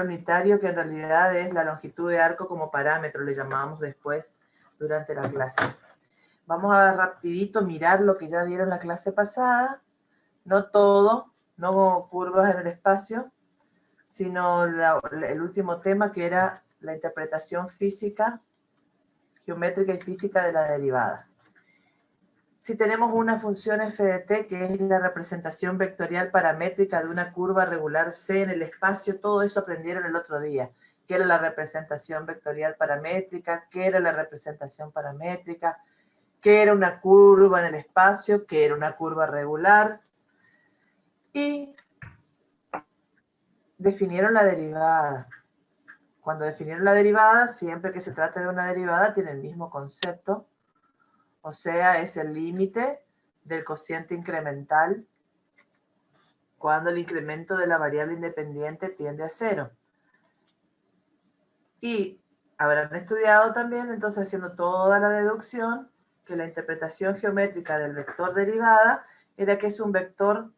unitario, que en realidad es la longitud de arco como parámetro, le llamamos después durante la clase. Vamos a rapidito mirar lo que ya dieron la clase pasada, no todo, no curvas en el espacio, sino el último tema, que era la interpretación física, geométrica y física de la derivada. Si tenemos una función f de t, que es la representación vectorial paramétrica de una curva regular C en el espacio, todo eso aprendieron el otro día. ¿Qué era la representación vectorial paramétrica? ¿Qué era la representación paramétrica? ¿Qué era una curva en el espacio? ¿Qué era una curva regular? Y definieron la derivada. Cuando definieron la derivada, siempre que se trate de una derivada, tiene el mismo concepto. O sea, es el límite del cociente incremental cuando el incremento de la variable independiente tiende a 0. Y habrán estudiado también, entonces, haciendo toda la deducción, que la interpretación geométrica del vector derivada era que es un vector,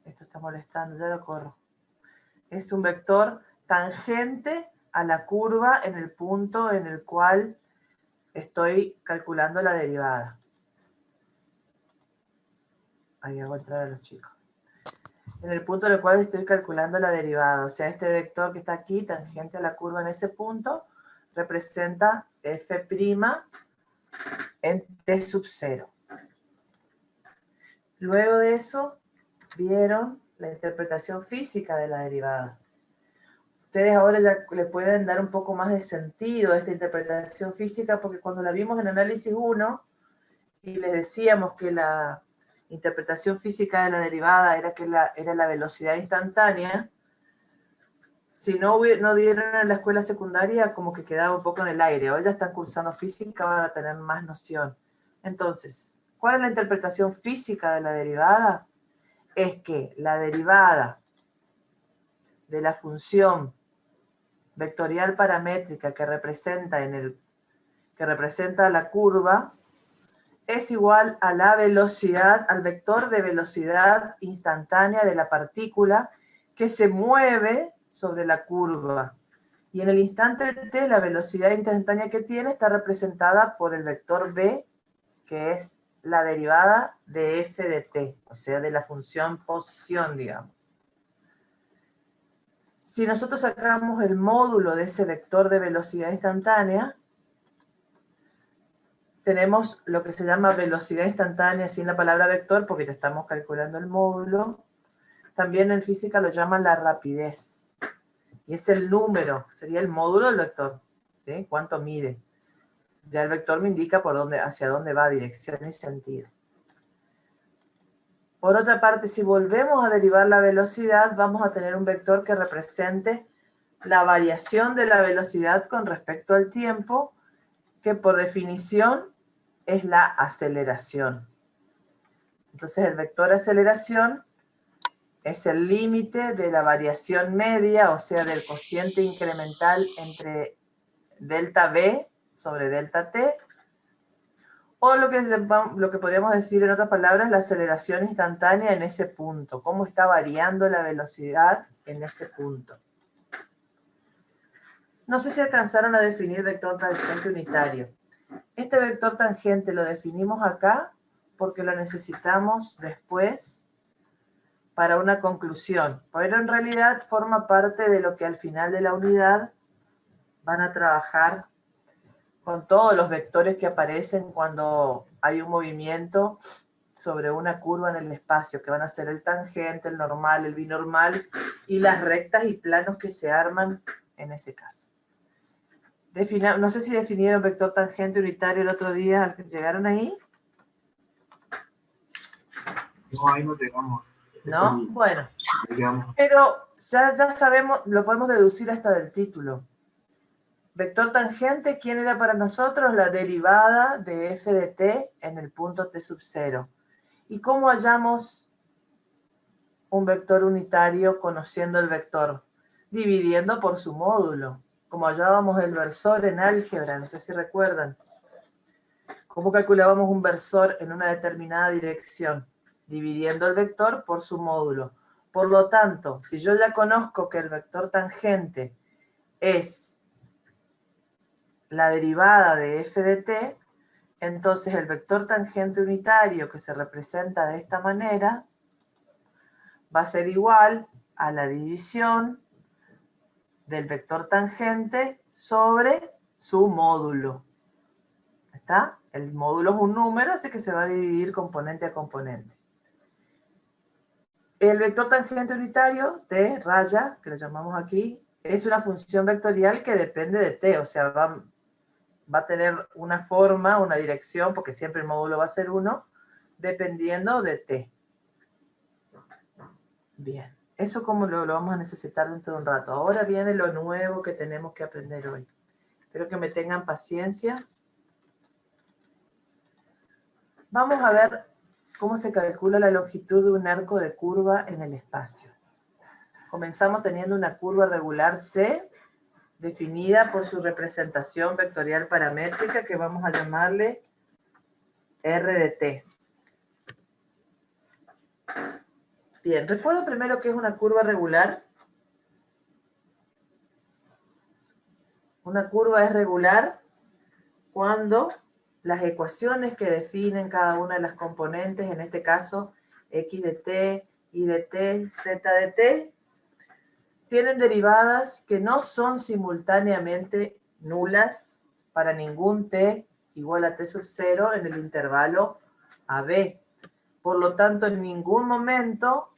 esto está molestando, ya lo corro, es un vector tangente a la curva en el punto en el cual estoy calculando la derivada. Ahí hago entrar a los chicos. En el punto en el cual estoy calculando la derivada. O sea, este vector que está aquí, tangente a la curva en ese punto, representa f' en t sub 0. Luego de eso, vieron la interpretación física de la derivada. Ustedes ahora ya le pueden dar un poco más de sentido a esta interpretación física, porque cuando la vimos en análisis 1, y les decíamos que la interpretación física de la derivada era que era la velocidad instantánea, si no dieron en la escuela secundaria, como que quedaba un poco en el aire. Hoy ya están cursando física, van a tener más noción. Entonces, ¿cuál es la interpretación física de la derivada? Es que la derivada de la función vectorial paramétrica que representa la curva es igual a la velocidad, al vector de velocidad instantánea de la partícula que se mueve sobre la curva. Y en el instante t, la velocidad instantánea que tiene está representada por el vector v, que es la derivada de f de t, o sea, de la función posición, digamos. Si nosotros sacamos el módulo de ese vector de velocidad instantánea, tenemos lo que se llama velocidad instantánea sin la palabra vector, porque ya estamos calculando el módulo. También en física lo llaman la rapidez. Y es el número, sería el módulo del vector, ¿sí? ¿Cuánto mide? Ya el vector me indica hacia dónde va, dirección y sentido. Por otra parte, si volvemos a derivar la velocidad, vamos a tener un vector que represente la variación de la velocidad con respecto al tiempo, que por definición es la aceleración. Entonces el vector aceleración es el límite de la variación media, o sea, del cociente incremental entre delta v sobre delta t, o lo que podríamos decir en otras palabras, la aceleración instantánea en ese punto, cómo está variando la velocidad en ese punto. No sé si alcanzaron a definir vector tangente unitario. Este vector tangente lo definimos acá porque lo necesitamos después para una conclusión, pero en realidad forma parte de lo que al final de la unidad van a trabajar con todos los vectores que aparecen cuando hay un movimiento sobre una curva en el espacio, que van a ser el tangente, el normal, el binormal y las rectas y planos que se arman en ese caso. No sé si definieron vector tangente unitario el otro día, ¿llegaron ahí? No, ahí no llegamos. ¿No? Bueno. Digamos. Pero ya sabemos, lo podemos deducir hasta del título. Vector tangente, ¿quién era para nosotros? La derivada de f de t en el punto t sub 0. ¿Y cómo hallamos un vector unitario conociendo el vector? Dividiendo por su módulo, como hallábamos el versor en álgebra, no sé si recuerdan. ¿Cómo calculábamos un versor en una determinada dirección? Dividiendo el vector por su módulo. Por lo tanto, si yo ya conozco que el vector tangente es la derivada de f de t, entonces el vector tangente unitario que se representa de esta manera va a ser igual a la división del vector tangente sobre su módulo. ¿Está? El módulo es un número, así que se va a dividir componente a componente. El vector tangente unitario, t raya, que lo llamamos aquí, es una función vectorial que depende de t, o sea, va a tener una forma, una dirección, porque siempre el módulo va a ser 1, dependiendo de t. Bien, eso como lo vamos a necesitar dentro de un rato. Ahora viene lo nuevo que tenemos que aprender hoy. Espero que me tengan paciencia. Vamos a ver cómo se calcula la longitud de un arco de curva en el espacio. Comenzamos teniendo una curva regular C, definida por su representación vectorial paramétrica, que vamos a llamarle R de t. Bien, recuerdo primero qué es una curva regular. Una curva es regular cuando las ecuaciones que definen cada una de las componentes, en este caso x de t, y de t, z de t, tienen derivadas que no son simultáneamente nulas para ningún t igual a t sub 0 en el intervalo AB. Por lo tanto, en ningún momento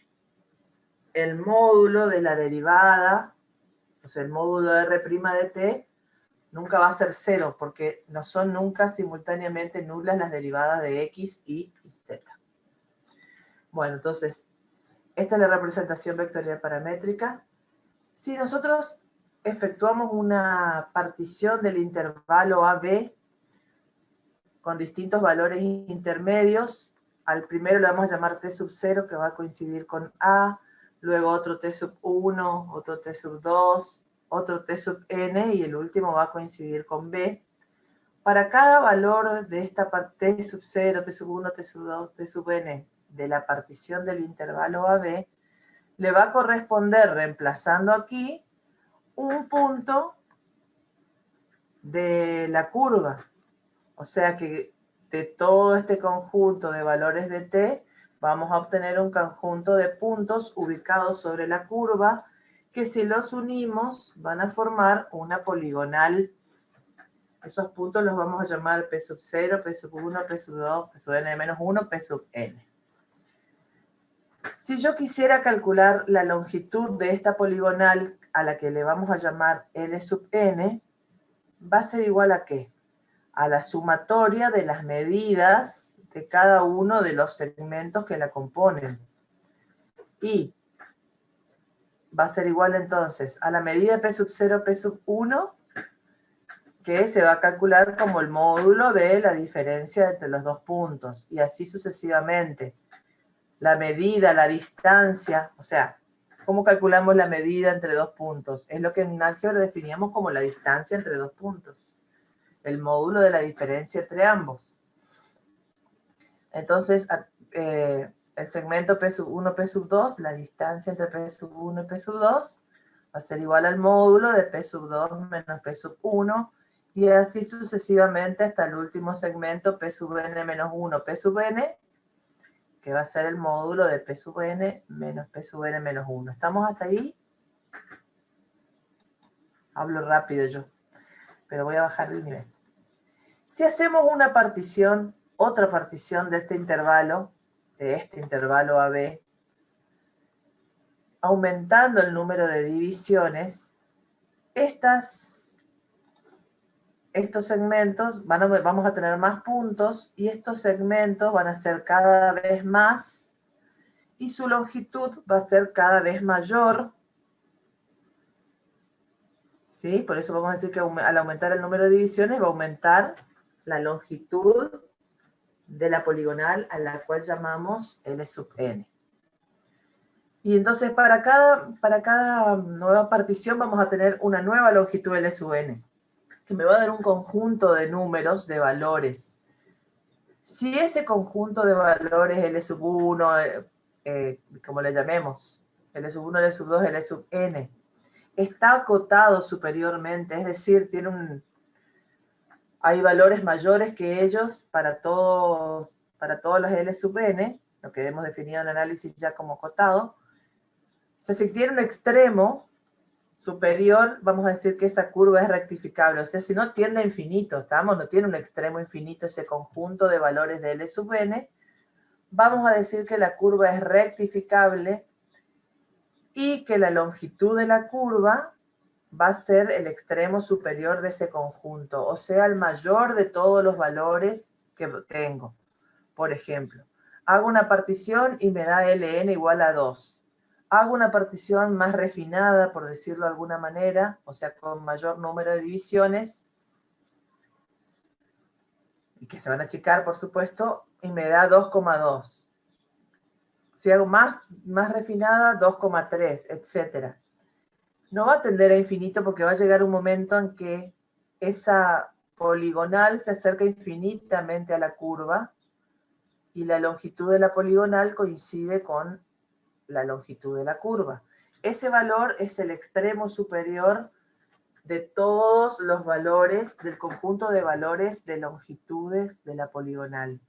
el módulo de la derivada, o sea, el módulo de R' de t, nunca va a ser 0, porque no son nunca simultáneamente nulas las derivadas de x, y z. Bueno, entonces, esta es la representación vectorial paramétrica. Si nosotros efectuamos una partición del intervalo AB con distintos valores intermedios, al primero le vamos a llamar t sub 0, que va a coincidir con A, luego otro t sub 1, otro t sub 2, otro t sub n, y el último va a coincidir con B. Para cada valor de esta parte, t sub 0, t sub 1, t sub 2, t sub n, de la partición del intervalo AB, le va a corresponder, reemplazando aquí, un punto de la curva. O sea que de todo este conjunto de valores de t, vamos a obtener un conjunto de puntos ubicados sobre la curva, que si los unimos van a formar una poligonal. Esos puntos los vamos a llamar p sub 0, p sub 1, p sub 2, p sub n menos 1, p sub n. Si yo quisiera calcular la longitud de esta poligonal, a la que le vamos a llamar L sub n, va a ser igual a ¿qué? A la sumatoria de las medidas de cada uno de los segmentos que la componen. Y va a ser igual entonces a la medida de P sub 0, P sub 1, que se va a calcular como el módulo de la diferencia entre los dos puntos. Y así sucesivamente. La medida, la distancia, o sea, ¿cómo calculamos la medida entre dos puntos? Es lo que en álgebra definíamos como la distancia entre dos puntos. El módulo de la diferencia entre ambos. Entonces, el segmento P sub 1, P sub 2, la distancia entre P sub 1 y P sub 2, va a ser igual al módulo de P sub 2 menos P sub 1, y así sucesivamente hasta el último segmento P sub n menos 1, P sub n, que va a ser el módulo de P sub n menos P sub n menos 1. ¿Estamos hasta ahí? Hablo rápido yo, pero voy a bajar el nivel. Si hacemos una partición, otra partición de este intervalo AB, aumentando el número de divisiones, estos segmentos vamos a tener más puntos, y estos segmentos van a ser cada vez más, y su longitud va a ser cada vez mayor. ¿Sí? Por eso vamos a decir que al aumentar el número de divisiones va a aumentar la longitud de la poligonal, a la cual llamamos L sub n. Y entonces para cada nueva partición vamos a tener una nueva longitud L sub n, que me va a dar un conjunto de números, de valores. Si ese conjunto de valores L sub 1, como le llamemos, L sub 1, L sub 2, L sub n. Está acotado superiormente, es decir, hay valores mayores que ellos para todos los L sub n, lo que hemos definido en el análisis ya como acotado. O sea, si tiene un extremo superior, vamos a decir que esa curva es rectificable. O sea, si no tiende a infinito, no tiene un extremo infinito ese conjunto de valores de L sub n, vamos a decir que la curva es rectificable y que la longitud de la curva va a ser el extremo superior de ese conjunto, o sea, el mayor de todos los valores que tengo. Por ejemplo, hago una partición y me da Ln igual a 2. Hago una partición más refinada, por decirlo de alguna manera, o sea, con mayor número de divisiones, y que se van a achicar, por supuesto, y me da 2,2. Si hago más refinada, 2,3, etc. No va a tender a infinito porque va a llegar un momento en que esa poligonal se acerca infinitamente a la curva y la longitud de la poligonal coincide con la longitud de la curva. Ese valor es el extremo superior de todos los valores, del conjunto de valores de longitudes de la poligonal.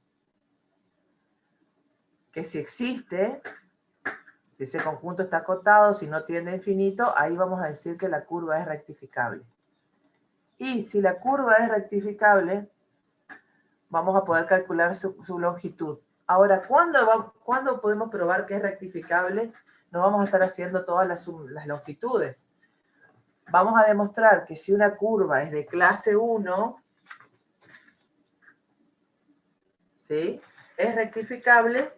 Que si existe, si ese conjunto está acotado, si no tiende a infinito, ahí vamos a decir que la curva es rectificable. Y si la curva es rectificable, vamos a poder calcular su longitud. Ahora, ¿cuándo podemos probar que es rectificable? No vamos a estar haciendo todas las longitudes. Vamos a demostrar que si una curva es de clase 1, ¿sí?, es rectificable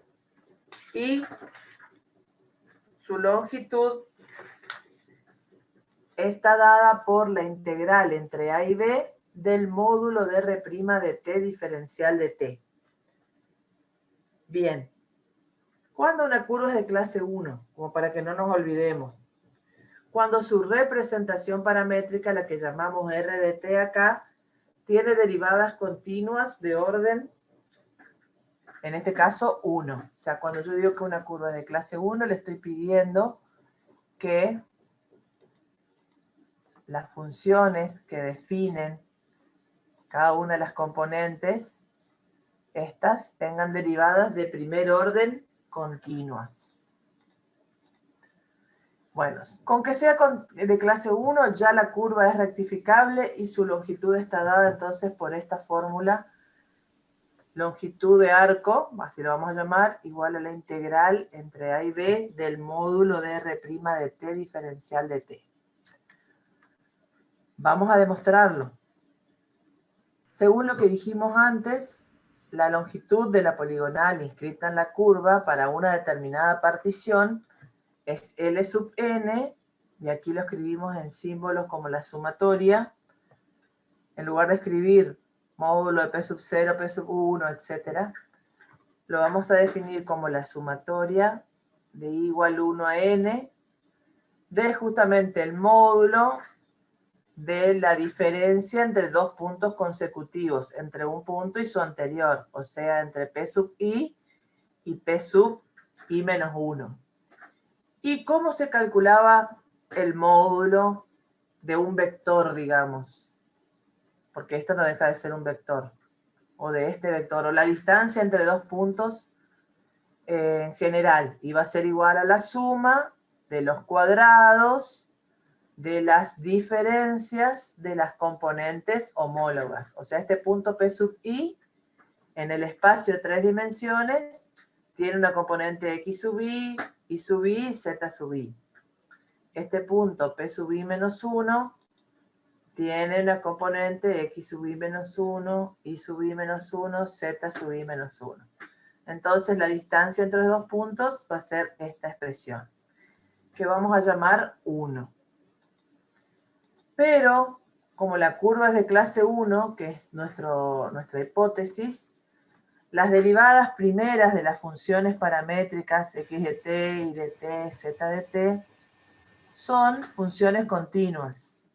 y su longitud está dada por la integral entre a y b del módulo de r' de t diferencial de t. Bien. ¿Cuándo una curva es de clase 1? Como para que no nos olvidemos. Cuando su representación paramétrica, la que llamamos r de t acá, tiene derivadas continuas de orden, en este caso, 1. O sea, cuando yo digo que una curva es de clase 1, le estoy pidiendo que las funciones que definen cada una de las componentes, estas tengan derivadas de primer orden continuas. Bueno, con que sea de clase 1, ya la curva es rectificable y su longitud está dada entonces por esta fórmula, longitud de arco, así lo vamos a llamar, igual a la integral entre a y b del módulo de r' de t diferencial de t. Vamos a demostrarlo. Según lo que dijimos antes, la longitud de la poligonal inscrita en la curva para una determinada partición es L sub n, y aquí lo escribimos en símbolos como la sumatoria. En lugar de escribir módulo de P sub 0, P sub 1, etc., lo vamos a definir como la sumatoria de I igual 1 a n de justamente el módulo de la diferencia entre dos puntos consecutivos, entre un punto y su anterior, o sea, entre P sub I y P sub I menos 1. ¿Y cómo se calculaba el módulo de un vector, digamos? Porque esto no deja de ser un vector, o de este vector, o la distancia entre dos puntos en general, iba a ser igual a la suma de los cuadrados de las diferencias de las componentes homólogas. O sea, este punto P sub I, en el espacio de 3 dimensiones, tiene una componente X sub I sub I y Z sub I. Este punto P sub I menos 1 tiene una componente X sub I menos 1, Y sub I menos 1, Z sub I menos 1. Entonces la distancia entre los dos puntos va a ser esta expresión, que vamos a llamar 1. Pero, como la curva es de clase 1, que es nuestra hipótesis, las derivadas primeras de las funciones paramétricas x de t, y de t, z de t, son funciones continuas.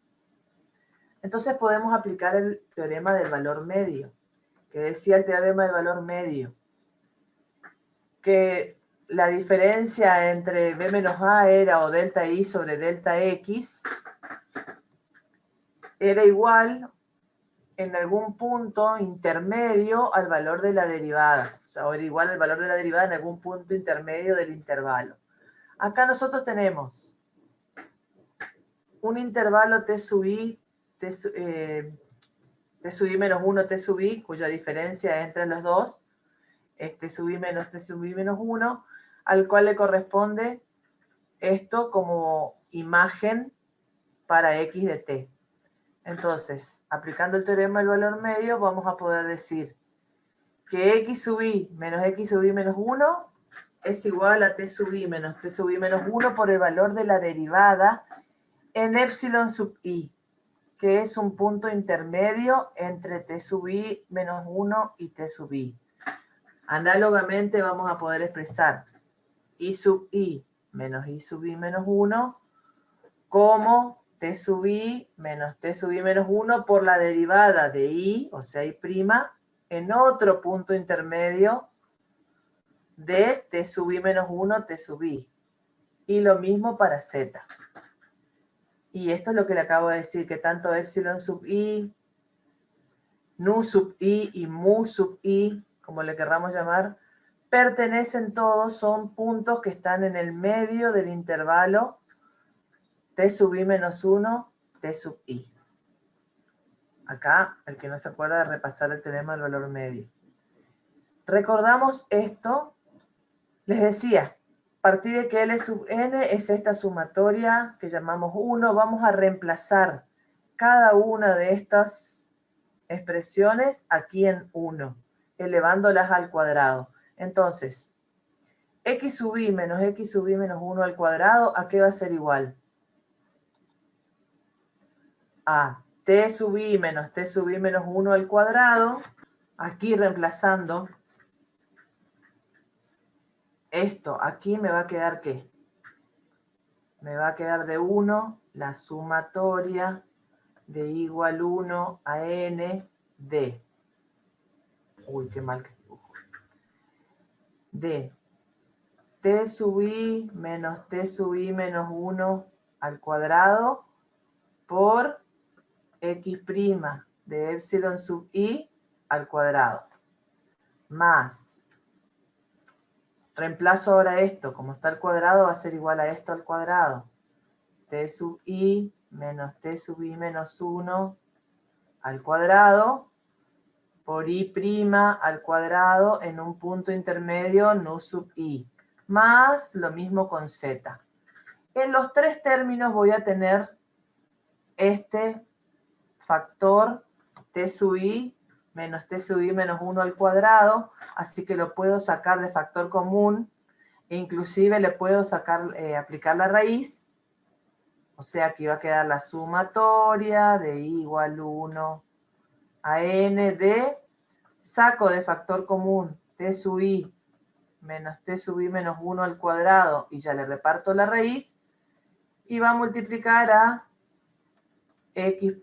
Entonces podemos aplicar el teorema del valor medio, que decía el teorema del valor medio, que la diferencia entre b menos a era, o delta y sobre delta x, era igual en algún punto intermedio al valor de la derivada. O sea, o era igual al valor de la derivada en algún punto intermedio del intervalo. Acá nosotros tenemos un intervalo t sub i, t sub i menos 1, t sub i, cuya diferencia entre los dos es t sub i menos 1, al cual le corresponde esto como imagen para x de t. Entonces, aplicando el teorema del valor medio, vamos a poder decir que x sub i menos 1 es igual a t sub i menos 1 por el valor de la derivada en epsilon sub i, que es un punto intermedio entre t sub i menos 1 y t sub i. Análogamente vamos a poder expresar i sub i menos i sub i menos 1 como t sub i menos 1 por la derivada de i, o sea, i' en otro punto intermedio de t sub i menos 1, t sub i. Y lo mismo para z. Y esto es lo que le acabo de decir, que tanto epsilon sub i, nu sub i y mu sub i, como le querramos llamar, pertenecen todos, son puntos que están en el medio del intervalo t sub i menos 1, t sub i. Acá, el que no se acuerda de repasar el teorema del valor medio. Recordamos esto, les decía, a partir de que L sub n es esta sumatoria que llamamos 1, vamos a reemplazar cada una de estas expresiones aquí en 1, elevándolas al cuadrado. Entonces, x sub i menos 1 al cuadrado, ¿a qué va a ser igual? A t sub i menos 1 al cuadrado, aquí reemplazando esto, aquí me va a quedar ¿qué? Me va a quedar de 1 la sumatoria de igual 1 a n de, uy, qué mal que dibujo, de t sub i menos 1 al cuadrado por x' de epsilon sub i al cuadrado, más, reemplazo ahora esto, como está al cuadrado va a ser igual a esto al cuadrado, t sub i menos menos 1 al cuadrado por i' al cuadrado en un punto intermedio nu sub i, más lo mismo con z. En los tres términos voy a tener este factor t sub i menos menos 1 al cuadrado, así que lo puedo sacar de factor común, e inclusive le puedo sacar, aplicar la raíz, o sea que va a quedar la sumatoria de i igual 1 a n de, saco de factor común t sub i menos menos 1 al cuadrado, y ya le reparto la raíz, y va a multiplicar a x'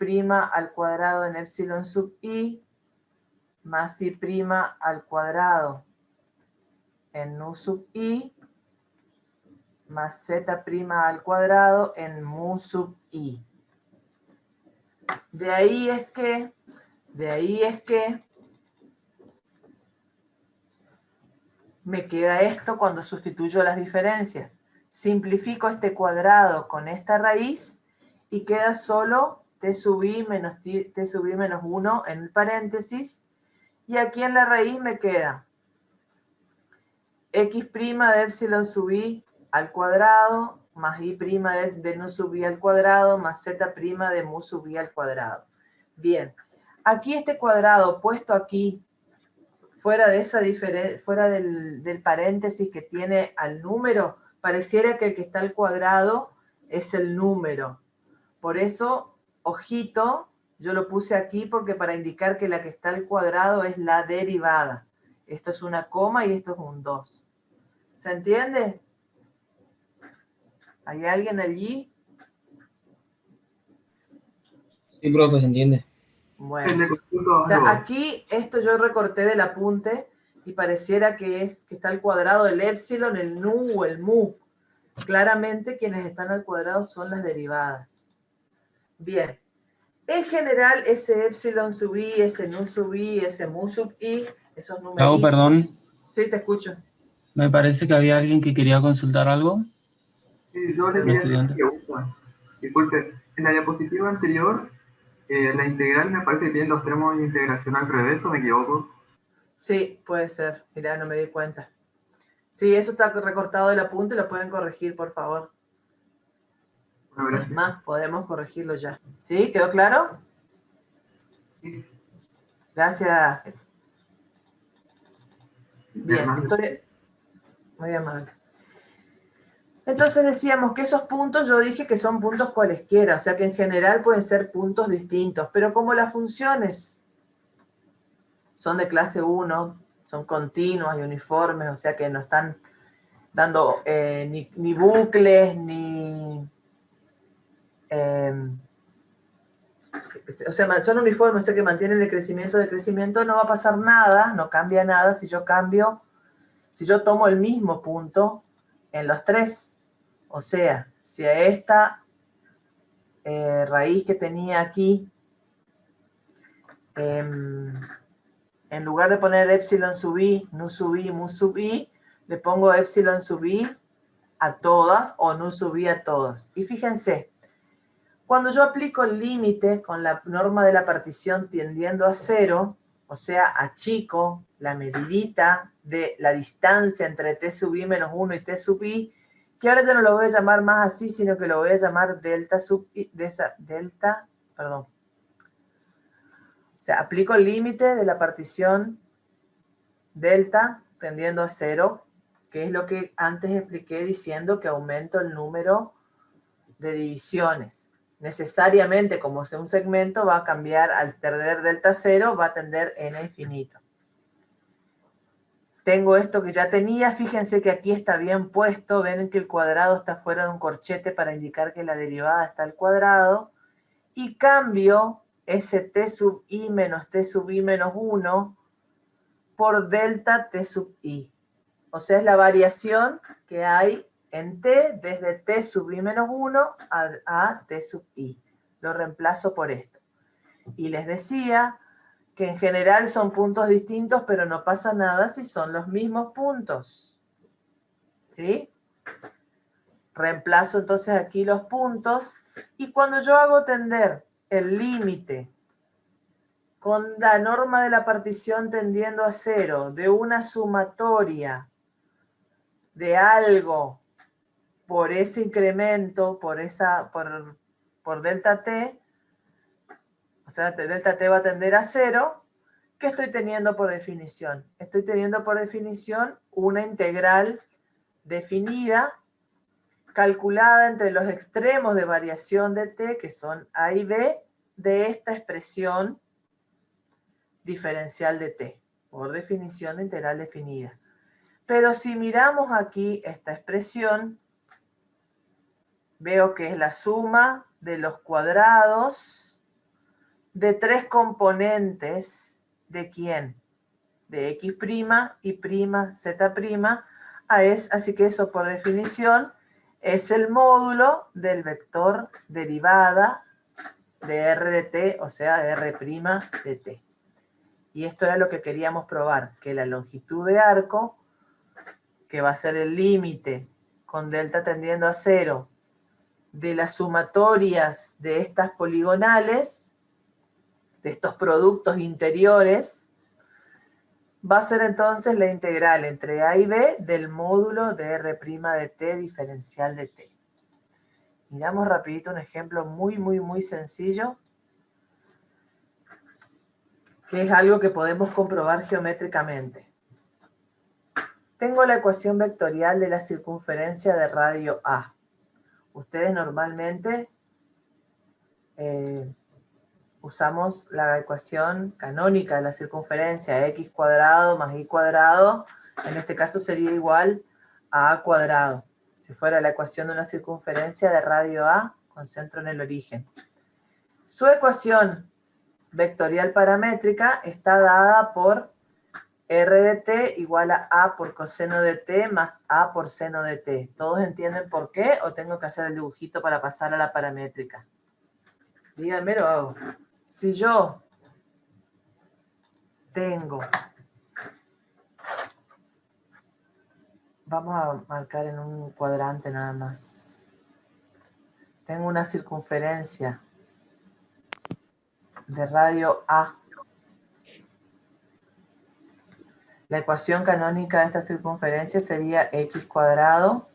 al cuadrado en epsilon sub i más i' al cuadrado en nu sub i más z' al cuadrado en mu sub i. De ahí es que me queda esto cuando sustituyo las diferencias. Simplifico este cuadrado con esta raíz y queda solo t sub i menos 1 en el paréntesis. Y aquí en la raíz me queda x' de epsilon sub i al cuadrado más i' de nu sub i al cuadrado más z' de mu sub i al cuadrado. Bien, aquí este cuadrado puesto aquí, fuera de esa fuera del paréntesis que tiene al número, pareciera que el que está al cuadrado es el número. Por eso, ojito, yo lo puse aquí porque para indicar que la que está al cuadrado es la derivada. Esto es una coma y esto es un 2. ¿Se entiende? ¿Hay alguien allí? Sí, profe, se entiende. Bueno, o sea, aquí esto yo recorté del apunte y pareciera que está al cuadrado del épsilon, el nu o el mu. Claramente quienes están al cuadrado son las derivadas. Bien. En general, ese épsilon sub i, ese nu sub i, ese mu sub i, esos Lau, numeritos. perdón, Sí, te escucho. me parece que había alguien que quería consultar algo. Sí, yo le Un quería hacer una estudiante. pregunta. Disculpe, en la diapositiva anterior, la integral me parece que tiene los extremos de integración al revés, ¿o me equivoco? Sí, puede ser. Mirá, no me di cuenta. Sí, eso está recortado del apunte, lo pueden corregir, por favor. Bueno, Es gracias. más, podemos corregirlo ya. ¿Sí? ¿Quedó claro? Sí, Gracias. Bien, Hernán. estoy muy amable. Entonces decíamos que esos puntos, yo dije que son puntos cualesquiera, o sea que en general pueden ser puntos distintos, pero como las funciones son de clase 1, son continuas y uniformes, o sea que no están dando ni bucles, ni... o sea, son uniformes, o sea que mantienen el crecimiento de crecimiento, no va a pasar nada, no cambia nada si yo cambio, si yo tomo el mismo punto en los tres. O sea, si a esta raíz que tenía aquí, en lugar de poner épsilon sub i, nu sub i, mu sub i, le pongo épsilon sub i a todas o nu sub i a todas. Y fíjense, cuando yo aplico el límite con la norma de la partición tendiendo a 0, o sea, achico la medidita de la distancia entre t sub i menos 1 y t sub i, que ahora ya no lo voy a llamar más así, sino que lo voy a llamar delta sub i, perdón. O sea, aplico el límite de la partición delta tendiendo a 0, que es lo que antes expliqué diciendo que aumento el número de divisiones. Necesariamente, como es un segmento, va a cambiar al tender delta 0, va a tender n a infinito. Tengo esto que ya tenía, fíjense que aquí está bien puesto, ven que el cuadrado está fuera de un corchete para indicar que la derivada está al cuadrado, y cambio ese t sub i menos t sub i menos 1 por delta t sub i. O sea, es la variación que hay en t desde t sub i menos 1 a t sub i. Lo reemplazo por esto. Y les decía que en general son puntos distintos, pero no pasa nada si son los mismos puntos. ¿Sí? Reemplazo entonces aquí los puntos. Y cuando yo hago tender el límite con la norma de la partición tendiendo a 0 de una sumatoria de algo por ese incremento, por delta t, o sea, delta t va a tender a 0, ¿qué estoy teniendo por definición? Estoy teniendo por definición una integral definida, calculada entre los extremos de variación de t, que son a y b, de esta expresión diferencial de t, por definición de integral definida. Pero si miramos aquí esta expresión, veo que es la suma de los cuadrados de tres componentes de ¿quién? De x' y prima, z', así que eso por definición es el módulo del vector derivada de r de t, o sea, de r' de t. Y esto era lo que queríamos probar, que la longitud de arco, que va a ser el límite con delta tendiendo a 0, de las sumatorias de estas poligonales, de estos productos interiores, va a ser entonces la integral entre a y b del módulo de r' de t diferencial de t. Miramos rapidito un ejemplo muy sencillo, que es algo que podemos comprobar geométricamente. Tengo la ecuación vectorial de la circunferencia de radio A. Ustedes normalmente usamos la ecuación canónica de la circunferencia, x cuadrado más y cuadrado, en este caso sería igual a a cuadrado, si fuera la ecuación de una circunferencia de radio A con centro en el origen. Su ecuación vectorial paramétrica está dada por R de t igual a A por coseno de t más A por seno de t. ¿Todos entienden por qué o tengo que hacer el dibujito para pasar a la paramétrica? Díganme, lo hago. Si yo tengo, vamos a marcar en un cuadrante nada más. Tengo una circunferencia de radio A. La ecuación canónica de esta circunferencia sería x cuadrado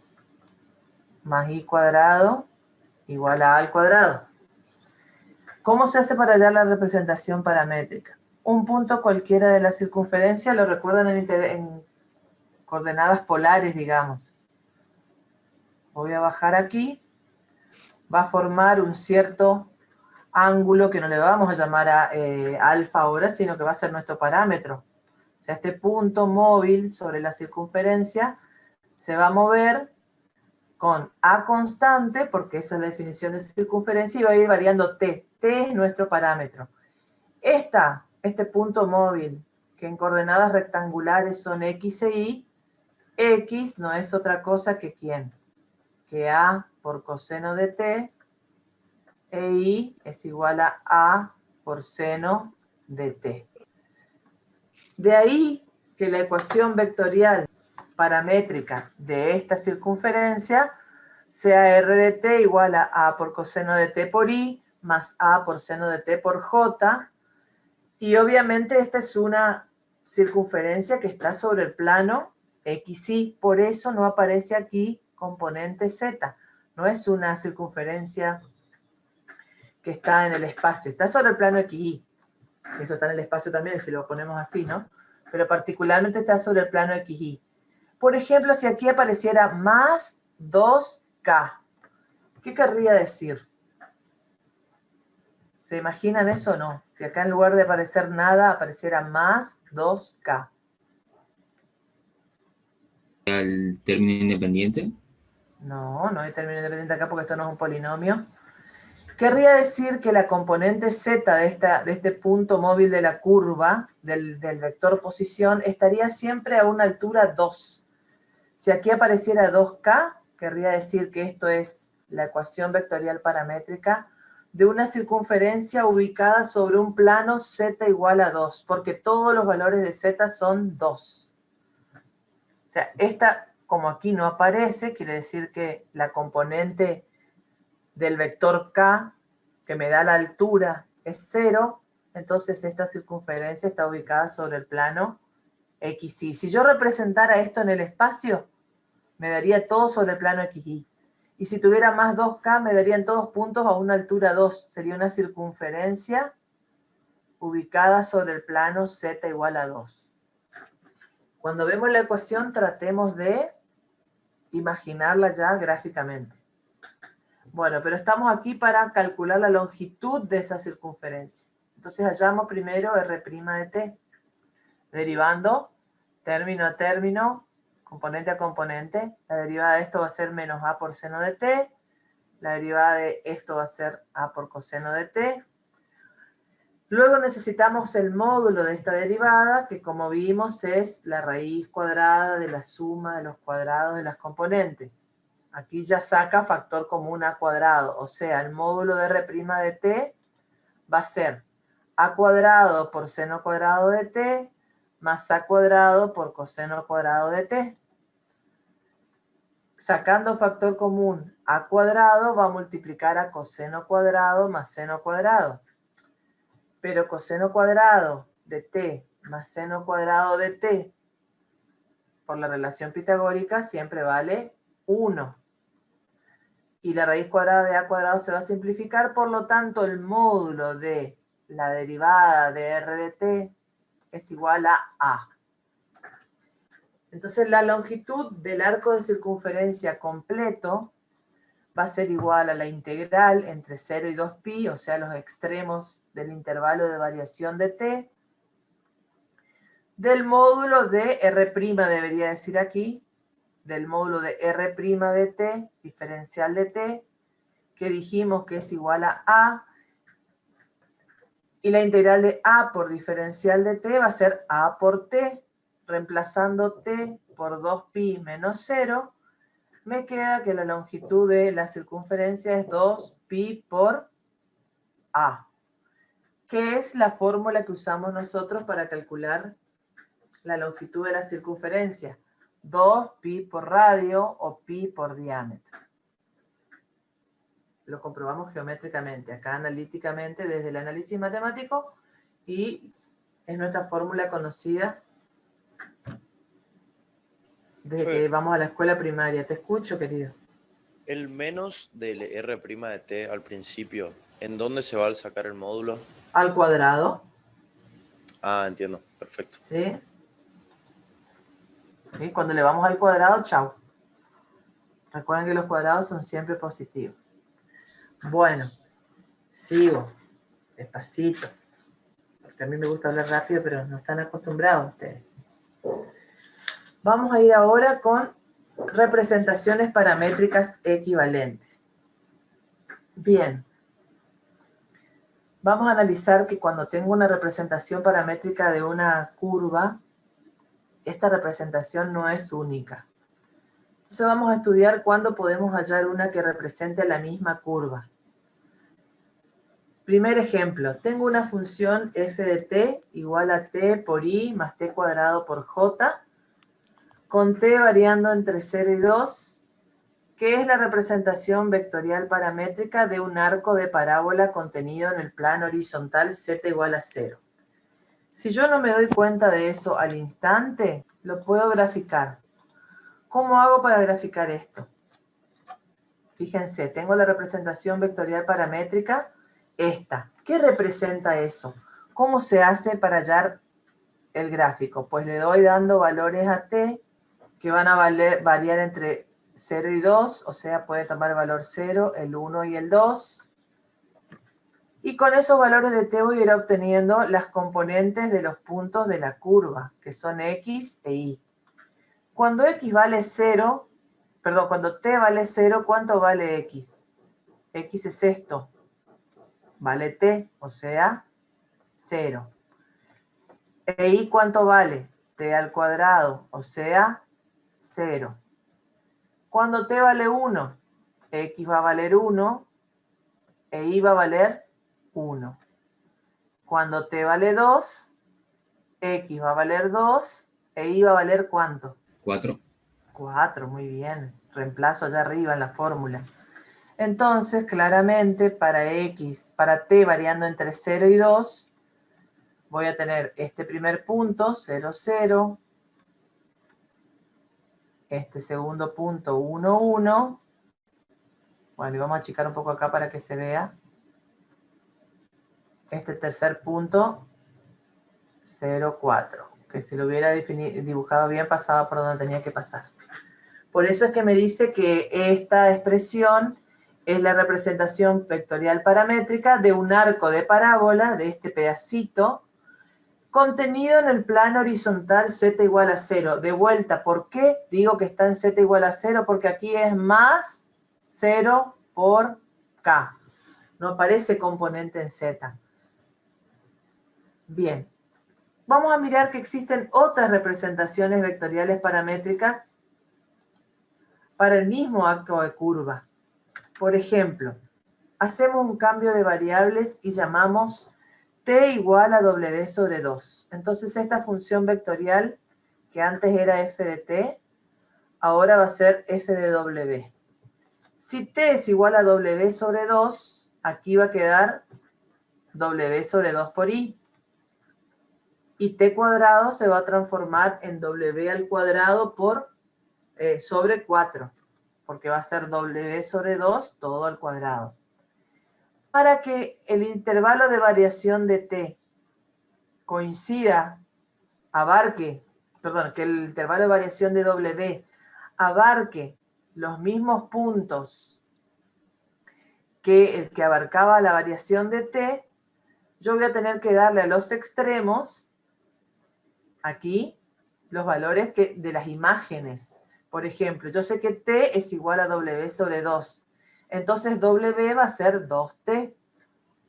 más y cuadrado igual a al cuadrado. ¿Cómo se hace para hallar la representación paramétrica? Un punto cualquiera de la circunferencia, lo recuerdan en coordenadas polares, digamos. Voy a bajar aquí. Va a formar un cierto ángulo que no le vamos a llamar alfa ahora, sino que va a ser nuestro parámetro. O sea, este punto móvil sobre la circunferencia se va a mover con A constante, porque esa es la definición de circunferencia, y va a ir variando T. T es nuestro parámetro. Este punto móvil, que en coordenadas rectangulares son X e Y, X no es otra cosa que ¿quién? Que A por coseno de T, e Y es igual a A por seno de T. De ahí que la ecuación vectorial paramétrica de esta circunferencia sea R de t igual a A por coseno de t por I más A por seno de t por J. Y obviamente esta es una circunferencia que está sobre el plano XY. Por eso no aparece aquí componente Z. No es una circunferencia que está en el espacio. Está sobre el plano XY. Eso está en el espacio también, si lo ponemos así, ¿no? Pero particularmente está sobre el plano XY. Por ejemplo, si aquí apareciera más 2K, ¿qué querría decir? ¿Se imaginan eso o no? Si acá en lugar de aparecer nada, apareciera más 2K. ¿Al término independiente? No, no hay término independiente acá porque esto no es un polinomio. Querría decir que la componente z de este punto móvil de la curva, del vector posición, estaría siempre a una altura 2. Si aquí apareciera 2K, querría decir que esto es la ecuación vectorial paramétrica de una circunferencia ubicada sobre un plano z igual a 2, porque todos los valores de z son 2. O sea, esta, como aquí no aparece, quiere decir que la componente del vector k, que me da la altura, es 0, entonces esta circunferencia está ubicada sobre el plano XY. Si yo representara esto en el espacio, me daría todo sobre el plano XY. Y si tuviera más 2K, me darían todos puntos a una altura 2. Sería una circunferencia ubicada sobre el plano Z igual a 2. Cuando vemos la ecuación, tratemos de imaginarla ya gráficamente. Bueno, pero estamos aquí para calcular la longitud de esa circunferencia. Entonces hallamos primero R' de t, derivando término a término, componente a componente. La derivada de esto va a ser menos A por seno de t. La derivada de esto va a ser A por coseno de t. Luego necesitamos el módulo de esta derivada, que como vimos es la raíz cuadrada de la suma de los cuadrados de las componentes. Aquí ya saca factor común A cuadrado, o sea, el módulo de R' de t va a ser A cuadrado por seno cuadrado de t más A cuadrado por coseno cuadrado de t. Sacando factor común A cuadrado va a multiplicar a coseno cuadrado más seno cuadrado. Pero coseno cuadrado de t más seno cuadrado de t, por la relación pitagórica, siempre vale 1. Y la raíz cuadrada de A cuadrado se va a simplificar, por lo tanto el módulo de la derivada de R de t es igual a A. Entonces la longitud del arco de circunferencia completo va a ser igual a la integral entre 0 y 2pi, o sea, los extremos del intervalo de variación de t, del módulo de R', debería decir aquí, del módulo de R' de t, diferencial de t, que dijimos que es igual a A, y la integral de A por diferencial de t va a ser A por t, reemplazando t por 2pi menos 0, me queda que la longitud de la circunferencia es 2pi por a, que es la fórmula que usamos nosotros para calcular la longitud de la circunferencia. 2pi por radio o pi por diámetro. Lo comprobamos geométricamente, acá analíticamente desde el análisis matemático, y es nuestra fórmula conocida desde que vamos a la escuela primaria. Te escucho, querido. El menos del r' de t al principio, ¿en dónde se va a sacar el módulo? Al cuadrado. Ah, entiendo, perfecto. ¿Sí? ¿Sí? Cuando le vamos al cuadrado, chau. Recuerden que los cuadrados son siempre positivos. Bueno, sigo, despacito, porque a mí me gusta hablar rápido, pero no están acostumbrados ustedes. Vamos a ir ahora con representaciones paramétricas equivalentes. Bien. Vamos a analizar que cuando tengo una representación paramétrica de una curva, esta representación no es única. Entonces vamos a estudiar cuándo podemos hallar una que represente la misma curva. Primer ejemplo, tengo una función f de t igual a t por i más t cuadrado por j, con t variando entre 0 y 2, que es la representación vectorial paramétrica de un arco de parábola contenido en el plano horizontal z igual a 0. Si yo no me doy cuenta de eso al instante, lo puedo graficar. ¿Cómo hago para graficar esto? Fíjense, tengo la representación vectorial paramétrica, esta. ¿Qué representa eso? ¿Cómo se hace para hallar el gráfico? Pues le doy dando valores a t que van a variar entre 0 y 2, o sea, puede tomar el valor 0, el 1 y el 2. Y con esos valores de t voy a ir obteniendo las componentes de los puntos de la curva, que son x e y. Cuando x vale 0, perdón, cuando t vale 0, ¿cuánto vale x? X es esto. Vale t, o sea, 0. E y, ¿cuánto vale? T al cuadrado, o sea, 0. Cuando t vale 1, x va a valer 1, e y va a valer 1. Cuando t vale 2, x va a valer 2, e y va a valer ¿cuánto? 4. 4, muy bien. Reemplazo allá arriba en la fórmula. Entonces, claramente, para t variando entre 0 y 2, voy a tener este primer punto, 0, 0. Este segundo punto, 1, 1. Bueno, y vamos a achicar un poco acá para que se vea. Este tercer punto, 0, 4. Que si lo hubiera dibujado bien, pasaba por donde tenía que pasar. Por eso es que me dice que esta expresión es la representación vectorial paramétrica de un arco de parábola, de este pedacito, contenido en el plano horizontal z igual a 0. De vuelta, ¿por qué digo que está en z igual a 0? Porque aquí es más 0 por k. No aparece componente en z. Bien. Vamos a mirar que existen otras representaciones vectoriales paramétricas para el mismo arco de curva. Por ejemplo, hacemos un cambio de variables y llamamos t igual a w sobre 2. Entonces esta función vectorial, que antes era f de t, ahora va a ser f de w. Si t es igual a w sobre 2, aquí va a quedar w sobre 2 por i. Y t cuadrado se va a transformar en w al cuadrado sobre 4, porque va a ser w sobre 2 todo al cuadrado. Para que el intervalo de variación de t coincida, que el intervalo de variación de w abarque los mismos puntos que el que abarcaba la variación de t, yo voy a tener que darle a los extremos, aquí, los valores de las imágenes. Por ejemplo, yo sé que t es igual a w sobre 2. Entonces w va a ser 2t.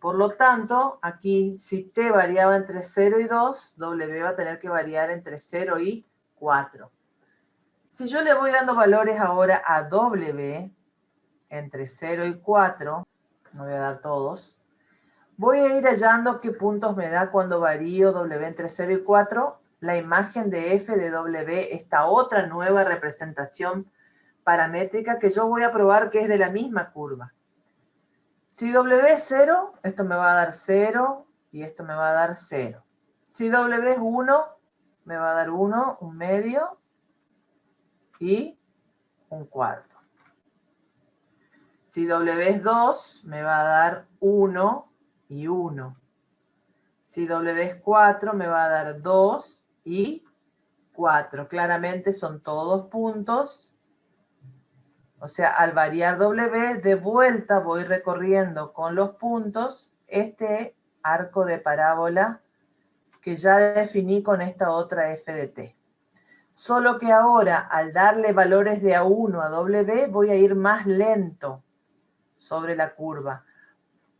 Por lo tanto, aquí, si t variaba entre 0 y 2, w va a tener que variar entre 0 y 4. Si yo le voy dando valores ahora a W, entre 0 y 4, no voy a dar todos, voy a ir hallando qué puntos me da cuando varío W entre 0 y 4, la imagen de f de W, esta otra nueva representación paramétrica que yo voy a probar que es de la misma curva. Si W es 0, esto me va a dar 0 y esto me va a dar 0. Si W es 1, me va a dar 1, un medio y un cuarto. Si W es 2, me va a dar 1 y 1. Si W es 4, me va a dar 2 y 4. Claramente son todos puntos. O sea, al variar W, de vuelta voy recorriendo con los puntos este arco de parábola que ya definí con esta otra f de t. Solo que ahora, al darle valores de A1 a W, voy a ir más lento sobre la curva.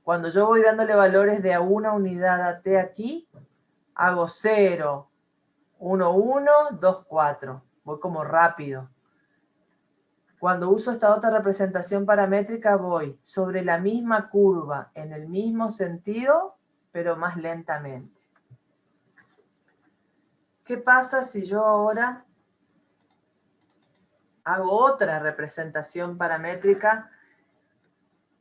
Cuando yo voy dándole valores de A1 unidad a t aquí, hago 0, 1, 1, 2, 4. Voy como rápido. Cuando uso esta otra representación paramétrica, voy sobre la misma curva, en el mismo sentido, pero más lentamente. ¿Qué pasa si yo ahora hago otra representación paramétrica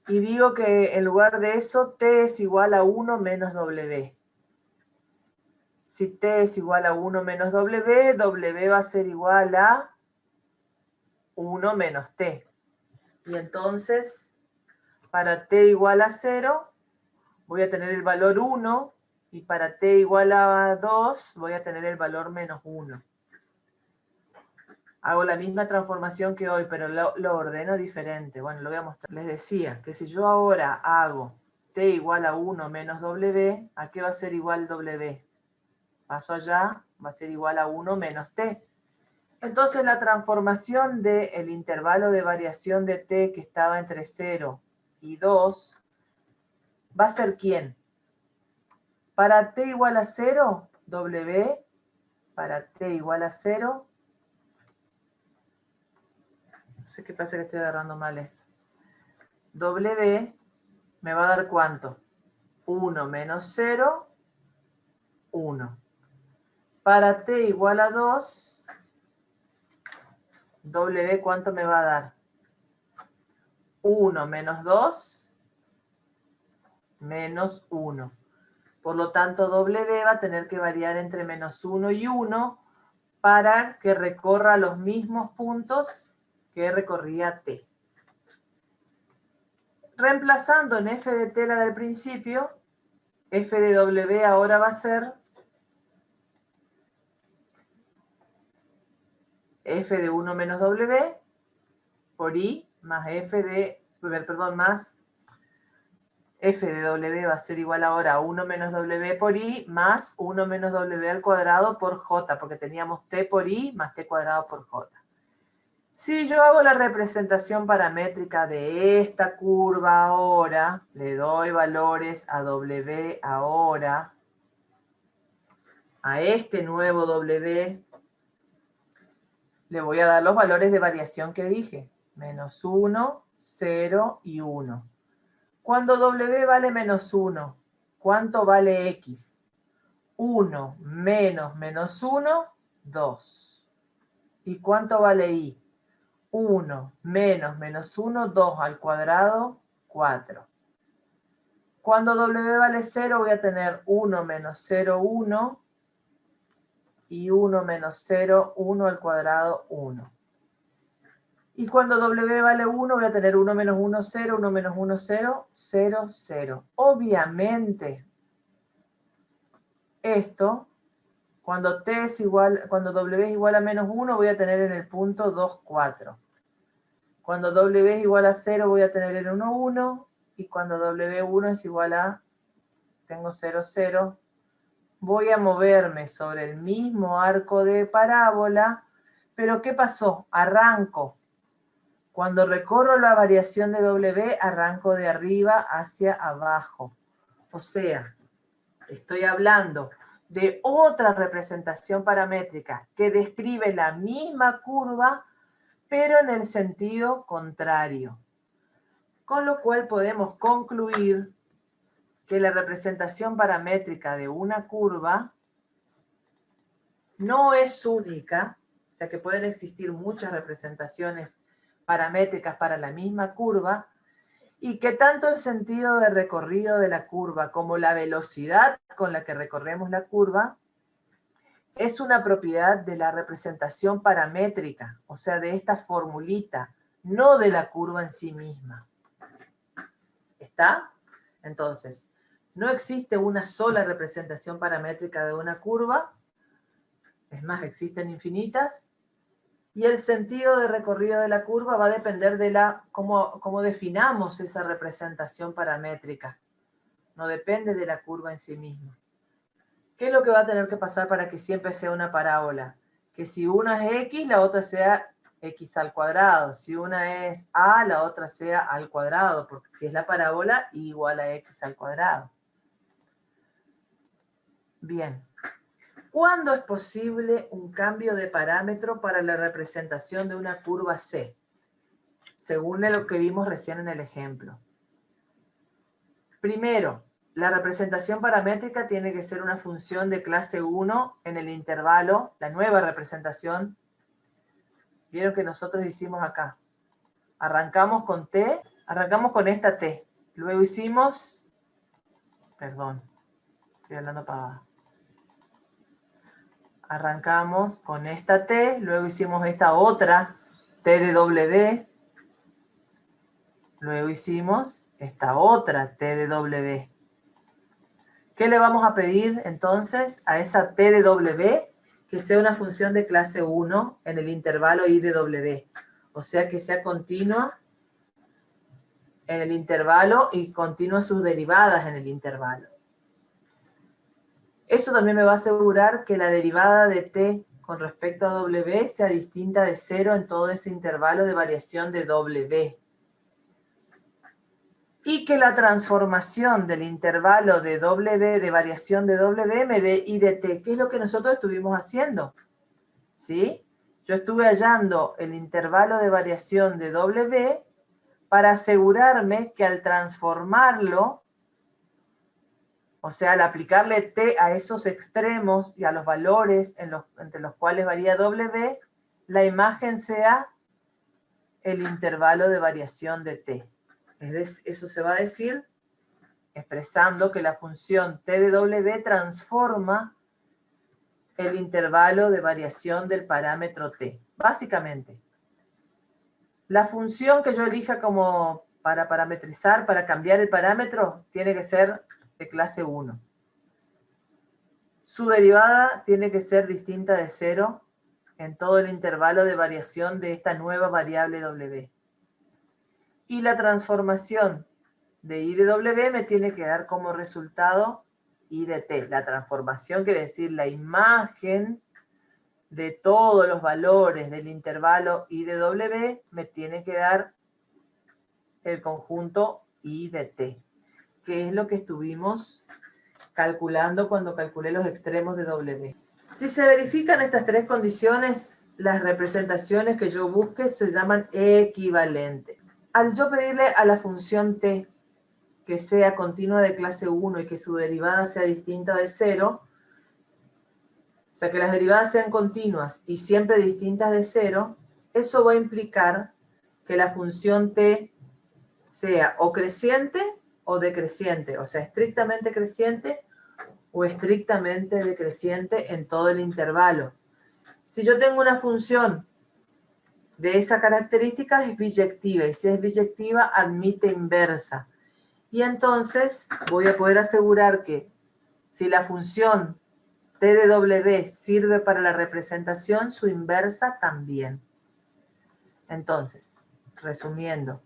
y digo que en lugar de eso, t es igual a 1 menos W? Si t es igual a 1 menos W, W va a ser igual a 1 menos t. Y entonces, para t igual a 0, voy a tener el valor 1, y para t igual a 2, voy a tener el valor menos 1. Hago la misma transformación que hoy, pero lo ordeno diferente. Bueno, lo voy a mostrar. Les decía que si yo ahora hago t igual a 1 menos W, ¿a qué va a ser igual W? Paso allá, va a ser igual a 1 menos t. Entonces la transformación del intervalo de variación de t que estaba entre 0 y 2 va a ser ¿quién? Para t igual a 0, W, para t igual a 0, no sé qué pasa que estoy agarrando mal esto. W me va a dar ¿cuánto? 1 menos 0, 1. Para t igual a 2, W, ¿cuánto me va a dar? 1 menos 2, menos 1. Por lo tanto, W va a tener que variar entre menos 1 y 1 para que recorra los mismos puntos que recorría t. Reemplazando en f de t la del principio, f de W ahora va a ser f de 1 menos W por i más f de W va a ser igual ahora a 1 menos W por i más 1 menos W al cuadrado por j, porque teníamos t por i más t cuadrado por j. Si yo hago la representación paramétrica de esta curva ahora, le doy valores a W ahora, a este nuevo W, le voy a dar los valores de variación que dije, menos 1, 0 y 1. Cuando W vale menos 1, ¿cuánto vale X? 1 menos menos 1, 2. ¿Y cuánto vale Y? 1 menos menos 1, 2 al cuadrado, 4. Cuando W vale 0 voy a tener 1 menos 0, 1 y 1 menos 0, 1 al cuadrado, 1. Y cuando W vale 1 voy a tener 1 menos 1, 0, 1 menos 1, 0, 0, 0. Obviamente, esto, cuando W es igual a menos 1, voy a tener en el punto 2, 4. Cuando W es igual a 0, voy a tener en 1, 1. Y cuando W1 es igual a, tengo 0, 0, voy a moverme sobre el mismo arco de parábola. Pero ¿qué pasó? Arranco. Cuando recorro la variación de W, arranco de arriba hacia abajo. O sea, estoy hablando de otra representación paramétrica que describe la misma curva, pero en el sentido contrario. Con lo cual podemos concluir que la representación paramétrica de una curva no es única, o sea que pueden existir muchas representaciones paramétricas para la misma curva, y que tanto el sentido de recorrido de la curva como la velocidad con la que recorremos la curva es una propiedad de la representación paramétrica, o sea, de esta formulita, no de la curva en sí misma. ¿Está? Entonces, no existe una sola representación paramétrica de una curva, es más, existen infinitas, y el sentido de recorrido de la curva va a depender de cómo definamos esa representación paramétrica. No depende de la curva en sí misma. ¿Qué es lo que va a tener que pasar para que siempre sea una parábola? Que si una es x, la otra sea x al cuadrado. Si una es a, la otra sea al cuadrado, porque si es la parábola, igual a x al cuadrado. Bien. ¿Cuándo es posible un cambio de parámetro para la representación de una curva C? Según lo que vimos recién en el ejemplo. Primero, la representación paramétrica tiene que ser una función de clase 1 en el intervalo, la nueva representación. Vieron que nosotros hicimos acá. Arrancamos con T, arrancamos con esta T. Luego hicimos, perdón, estoy hablando para... Arrancamos con esta T, luego hicimos esta otra T de W, luego hicimos esta otra T de W. ¿Qué le vamos a pedir entonces a esa T de W? Que sea una función de clase 1 en el intervalo I de W. O sea que sea continua en el intervalo y continua sus derivadas en el intervalo. Eso también me va a asegurar que la derivada de t con respecto a w sea distinta de 0 en todo ese intervalo de variación de w. Y que la transformación del intervalo de w, de variación de w, me dé i de t, que es lo que nosotros estuvimos haciendo. ¿Sí? Yo estuve hallando el intervalo de variación de w para asegurarme que al transformarlo, o sea, al aplicarle t a esos extremos y a los valores entre los cuales varía w, la imagen sea el intervalo de variación de t. Eso se va a decir expresando que la función t de w transforma el intervalo de variación del parámetro t. Básicamente, la función que yo elija como para parametrizar, para cambiar el parámetro, tiene que ser de clase 1. Su derivada tiene que ser distinta de 0 en todo el intervalo de variación de esta nueva variable w. Y la transformación de i de w me tiene que dar como resultado i de t. La transformación quiere decir la imagen de todos los valores del intervalo i de w me tiene que dar el conjunto i de t, que es lo que estuvimos calculando cuando calculé los extremos de w. Si se verifican estas tres condiciones, las representaciones que yo busque se llaman equivalentes. Al yo pedirle a la función t que sea continua de clase 1 y que su derivada sea distinta de 0, o sea que las derivadas sean continuas y siempre distintas de 0, eso va a implicar que la función t sea o creciente o decreciente, o sea, estrictamente creciente o estrictamente decreciente en todo el intervalo. Si yo tengo una función de esa característica es biyectiva, y si es biyectiva admite inversa. Y entonces voy a poder asegurar que si la función t de w sirve para la representación, su inversa también. Entonces, resumiendo,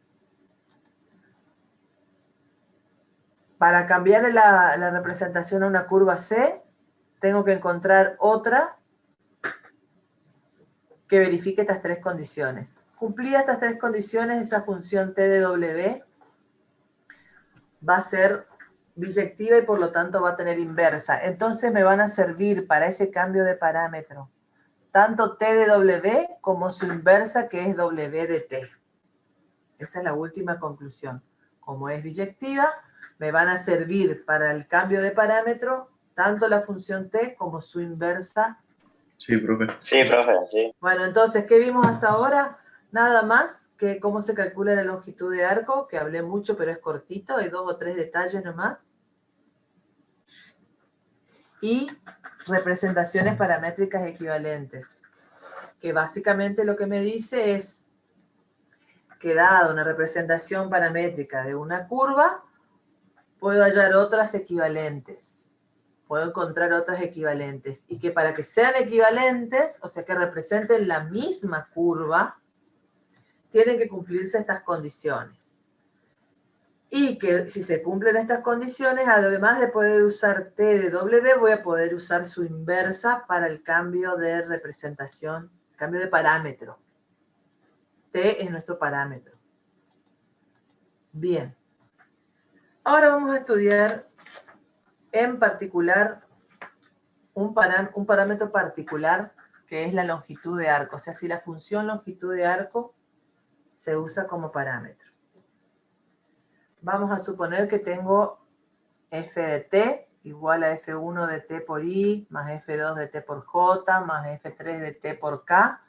para cambiarle la representación a una curva C, tengo que encontrar otra que verifique estas tres condiciones. Cumplidas estas tres condiciones, esa función t de w va a ser biyectiva y por lo tanto va a tener inversa. Entonces me van a servir para ese cambio de parámetro tanto t de w como su inversa, que es w de t. Esa es la última conclusión. Como es biyectiva, me van a servir para el cambio de parámetro tanto la función t como su inversa. Sí, profe. Sí, profe, sí. Bueno, entonces, ¿qué vimos hasta ahora? Nada más que cómo se calcula la longitud de arco, que hablé mucho, pero es cortito, hay 2 o 3 detalles nomás. Y representaciones paramétricas equivalentes, que básicamente lo que me dice es que dada una representación paramétrica de una curva, puedo hallar otras equivalentes. Puedo encontrar otras equivalentes. Y que para que sean equivalentes, o sea que representen la misma curva, tienen que cumplirse estas condiciones. Y que si se cumplen estas condiciones, además de poder usar t de w, voy a poder usar su inversa para el cambio de representación, cambio de parámetro. T es nuestro parámetro. Bien. Ahora vamos a estudiar en particular un parámetro particular que es la longitud de arco. O sea, si la función longitud de arco se usa como parámetro. Vamos a suponer que tengo f de t igual a f1 de t por i, más f2 de t por j, más f3 de t por k,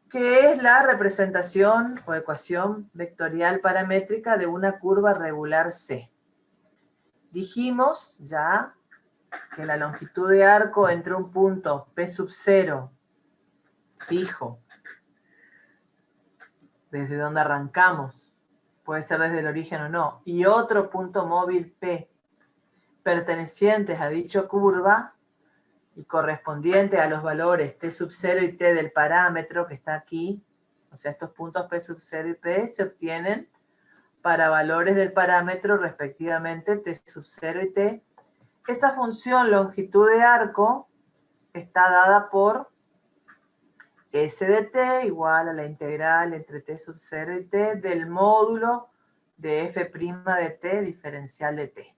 que es la representación o ecuación vectorial paramétrica de una curva regular C. Dijimos ya que la longitud de arco entre un punto P sub 0 fijo, desde donde arrancamos, puede ser desde el origen o no, y otro punto móvil P, pertenecientes a dicha curva y correspondiente a los valores T sub 0 y T del parámetro que está aquí, o sea, estos puntos P sub 0 y P se obtienen para valores del parámetro respectivamente T sub 0 y T. Esa función longitud de arco está dada por S de t igual a la integral entre t sub 0 y t del módulo de f' de t diferencial de t.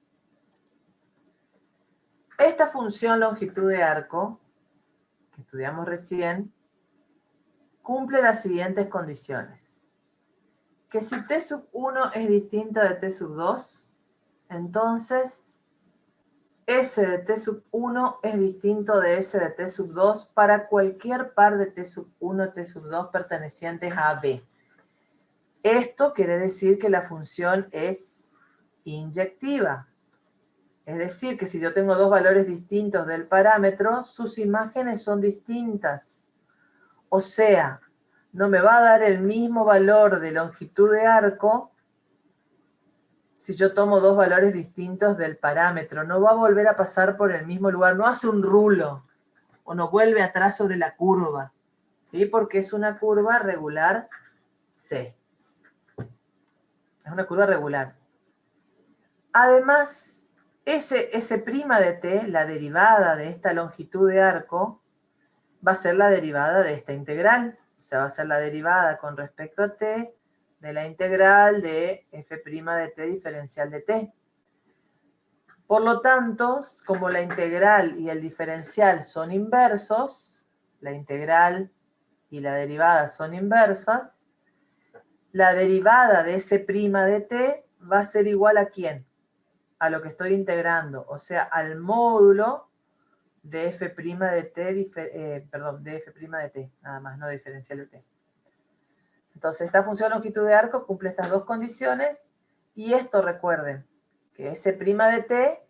Esta función longitud de arco, que estudiamos recién, cumple las siguientes condiciones. Que si t sub 1 es distinta de t sub 2, entonces S de t sub 1 es distinto de S de t sub 2 para cualquier par de t sub 1 y t sub 2 pertenecientes a B. Esto quiere decir que la función es inyectiva. Es decir, que si yo tengo dos valores distintos del parámetro, sus imágenes son distintas. O sea, no me va a dar el mismo valor de longitud de arco si yo tomo dos valores distintos del parámetro. No va a volver a pasar por el mismo lugar, no hace un rulo, o no vuelve atrás sobre la curva, ¿sí? Porque es una curva regular C. Es una curva regular. Además, S' de t, la derivada de esta longitud de arco, va a ser la derivada de esta integral. O sea, va a ser la derivada con respecto a t de la integral de f' de t diferencial de t. Por lo tanto, como la integral y el diferencial son inversos, la integral y la derivada son inversas, la derivada de S' de t va a ser igual a ¿quién? A lo que estoy integrando, o sea, al módulo de f' de t, de f' de t, nada más, no diferencial de t. Entonces, esta función longitud de arco cumple estas dos condiciones, y esto recuerden, que S' de t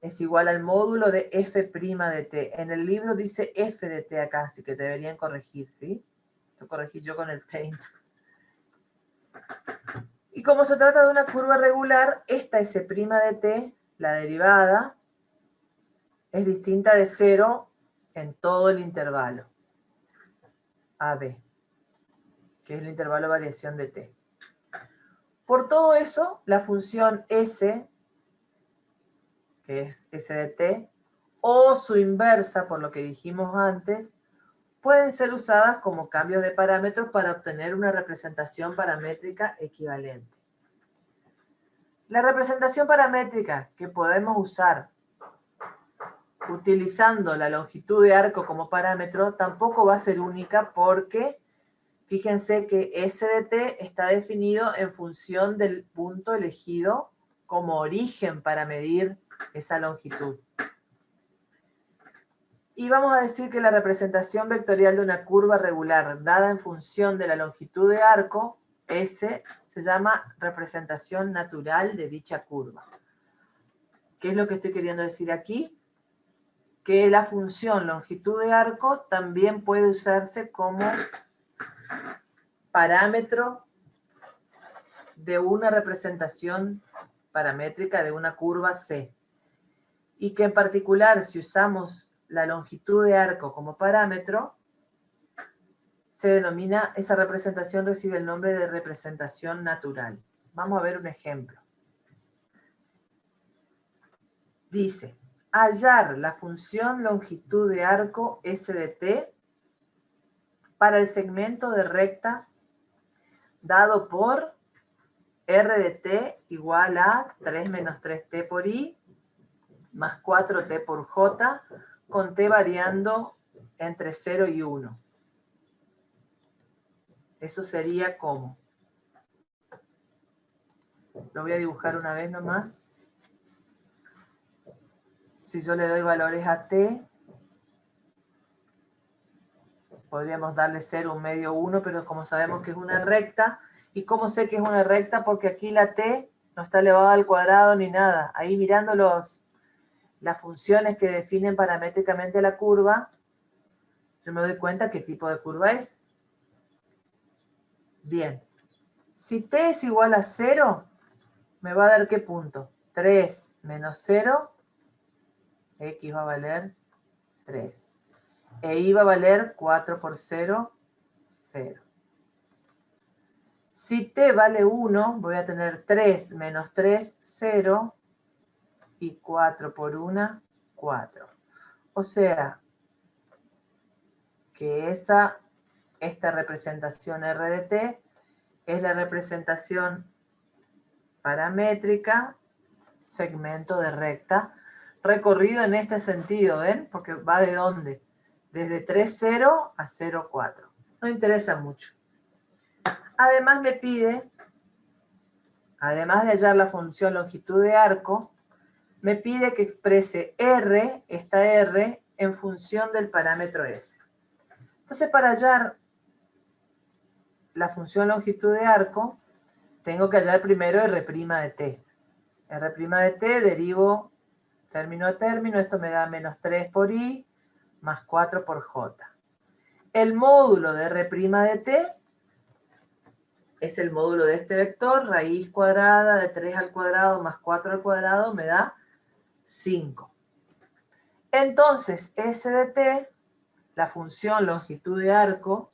es igual al módulo de f' de t. En el libro dice f de t acá, así que deberían corregir, ¿sí? Lo corregí yo con el Paint. Y como se trata de una curva regular, esta S' de t, la derivada, es distinta de 0 en todo el intervalo AB, que es el intervalo de variación de t. Por todo eso, la función S, que es S de t, o su inversa, por lo que dijimos antes, pueden ser usadas como cambios de parámetros para obtener una representación paramétrica equivalente. La representación paramétrica que podemos usar utilizando la longitud de arco como parámetro tampoco va a ser única porque fíjense que S de t está definido en función del punto elegido como origen para medir esa longitud. Y vamos a decir que la representación vectorial de una curva regular dada en función de la longitud de arco, S, se llama representación natural de dicha curva. ¿Qué es lo que estoy queriendo decir aquí? Que la función longitud de arco también puede usarse como parámetro de una representación paramétrica de una curva C. Y que en particular, si usamos la longitud de arco como parámetro, se denomina, esa representación recibe el nombre de representación natural. Vamos a ver un ejemplo. Dice, hallar la función longitud de arco S de t para el segmento de recta dado por R de t igual a 3 menos 3t por i más 4t por j con t variando entre 0 y 1. Eso sería como. Lo voy a dibujar una vez nomás. Si yo le doy valores a t, podríamos darle 0, 1 medio, 1, pero como sabemos que es una recta, ¿y cómo sé que es una recta? Porque aquí la t no está elevada al cuadrado ni nada. Ahí mirando las funciones que definen paramétricamente la curva, yo me doy cuenta qué tipo de curva es. Bien. Si t es igual a 0, me va a dar ¿qué punto? 3 menos 0, x va a valer 3. E y va a valer 4 por 0, 0. Si t vale 1, voy a tener 3 menos 3, 0, y 4 por 1, 4. O sea, que esta representación R de t es la representación paramétrica, segmento de recta, recorrido en este sentido, ¿ven? Porque va de dónde? Desde 3, 0 a 0, 4. No interesa mucho. Además me pide, además de hallar la función longitud de arco, me pide que exprese R, esta R, en función del parámetro S. Entonces, para hallar la función longitud de arco, tengo que hallar primero R' de t. R' de t derivo término a término, esto me da menos 3 por i, más 4 por j. El módulo de R' de t es el módulo de este vector, raíz cuadrada de 3 al cuadrado más 4 al cuadrado me da 5. Entonces, S de t, la función longitud de arco,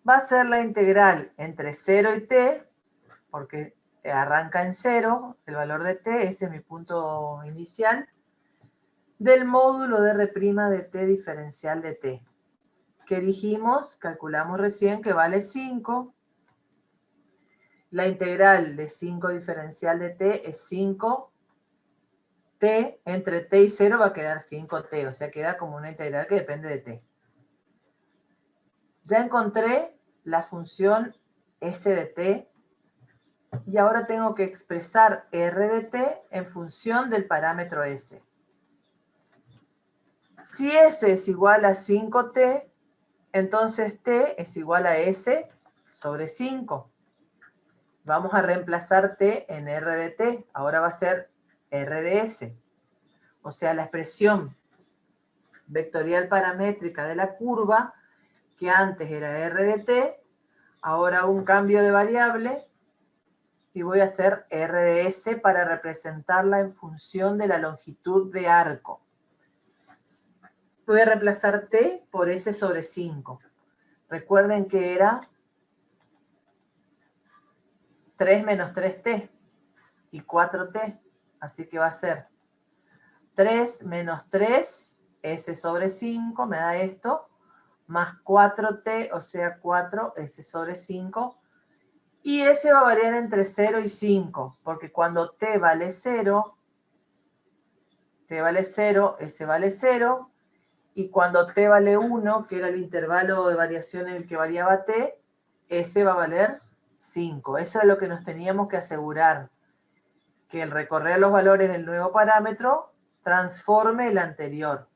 va a ser la integral entre 0 y t, porque arranca en 0, el valor de t, ese es mi punto inicial, del módulo de R' de t diferencial de t, que dijimos, calculamos recién que vale 5. La integral de 5 diferencial de t es 5. T, entre t y 0 va a quedar 5t, o sea, queda como una integral que depende de t. Ya encontré la función S de t, y ahora tengo que expresar R de t en función del parámetro S. Si S es igual a 5t, entonces t es igual a S sobre 5. Vamos a reemplazar t en R de t, ahora va a ser R de S. O sea, la expresión vectorial paramétrica de la curva, que antes era R de t, ahora hago un cambio de variable y voy a hacer R de S para representarla en función de la longitud de arco. Voy a reemplazar t por S sobre 5. Recuerden que era 3 menos 3t y 4t, así que va a ser 3 menos 3, S sobre 5, me da esto, más 4t, o sea 4, S sobre 5, Y S va a variar entre 0 y 5, porque cuando T vale 0, S vale 0, y cuando T vale 1, que era el intervalo de variación en el que variaba T, S va a valer 5. Eso es lo que nos teníamos que asegurar, que el recorrer los valores del nuevo parámetro transforme el anterior.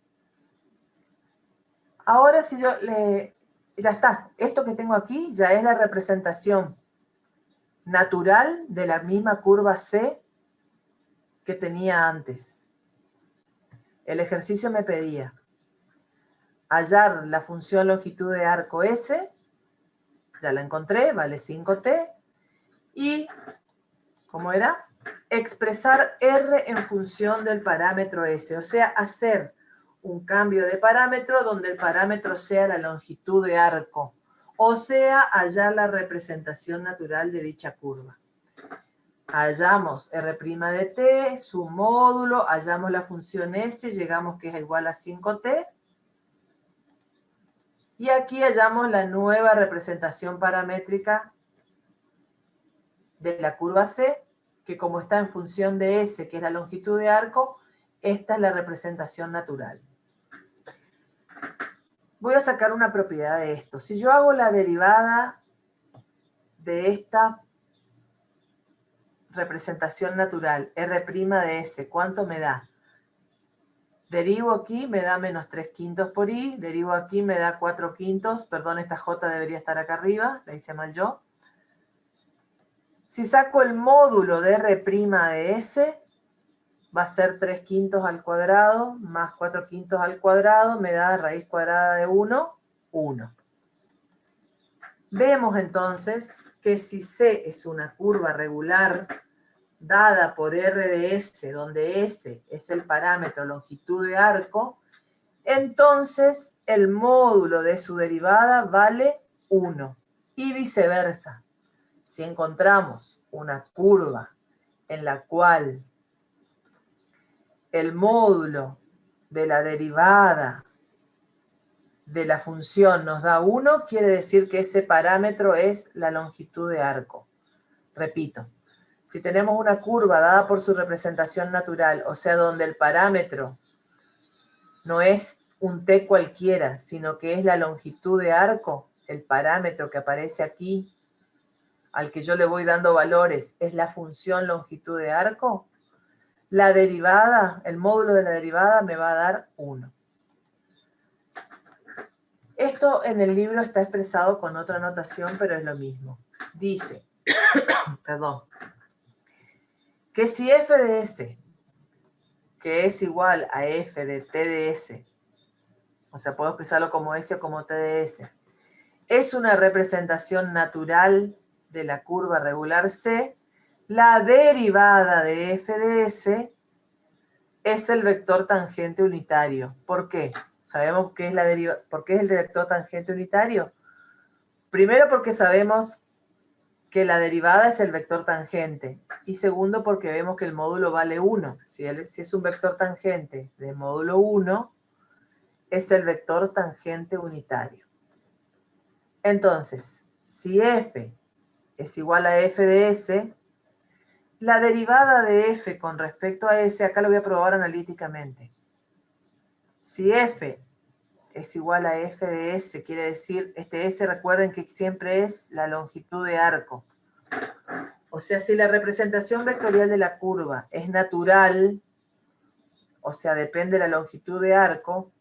Ahora si yo ya está, esto que tengo aquí ya es la representación natural de la misma curva C que tenía antes. El ejercicio me pedía hallar la función longitud de arco S, ya la encontré, vale 5t, y, ¿cómo era? Expresar R en función del parámetro S, o sea, hacer un cambio de parámetro donde el parámetro sea la longitud de arco, o sea, hallar la representación natural de dicha curva. Hallamos R' de t, su módulo, hallamos la función S, llegamos que es igual a 5t, y aquí hallamos la nueva representación paramétrica de la curva C, que como está en función de S, que es la longitud de arco, esta es la representación natural. Voy a sacar una propiedad de esto. Si yo hago la derivada de esta representación natural, R' de S, ¿cuánto me da? Derivo aquí, me da menos 3/5 por I, derivo aquí, me da 4/5, perdón, esta J debería estar acá arriba, la hice mal yo. Si saco el módulo de R' de S, va a ser 3/5 al cuadrado más 4/5 al cuadrado, me da raíz cuadrada de 1, 1. Vemos entonces que si C es una curva regular dada por R de S, donde S es el parámetro longitud de arco, entonces el módulo de su derivada vale 1. Y viceversa. Si encontramos una curva en la cual el módulo de la derivada de la función nos da 1, quiere decir que ese parámetro es la longitud de arco. Repito, si tenemos una curva dada por su representación natural, o sea, donde el parámetro no es un t cualquiera, sino que es la longitud de arco, el parámetro que aparece aquí, al que yo le voy dando valores, es la función longitud de arco, la derivada, el módulo de la derivada me va a dar 1. Esto en el libro está expresado con otra notación, pero es lo mismo. Dice, perdón, que si f de s, que es igual a f de t de s, o sea, puedo expresarlo como s o como t de s, es una representación natural de la curva regular C, la derivada de f de s es el vector tangente unitario. ¿Por qué? ¿Sabemos qué es por qué es el vector tangente unitario? Primero porque sabemos que la derivada es el vector tangente. Y segundo porque vemos que el módulo vale 1. Si es un vector tangente de módulo 1, es el vector tangente unitario. Entonces, si f es igual a f de s, la derivada de f con respecto a s, acá lo voy a probar analíticamente. Si f es igual a f de s, quiere decir, este s recuerden que siempre es la longitud de arco. O sea, si la representación vectorial de la curva es natural, o sea, depende de la longitud de arco,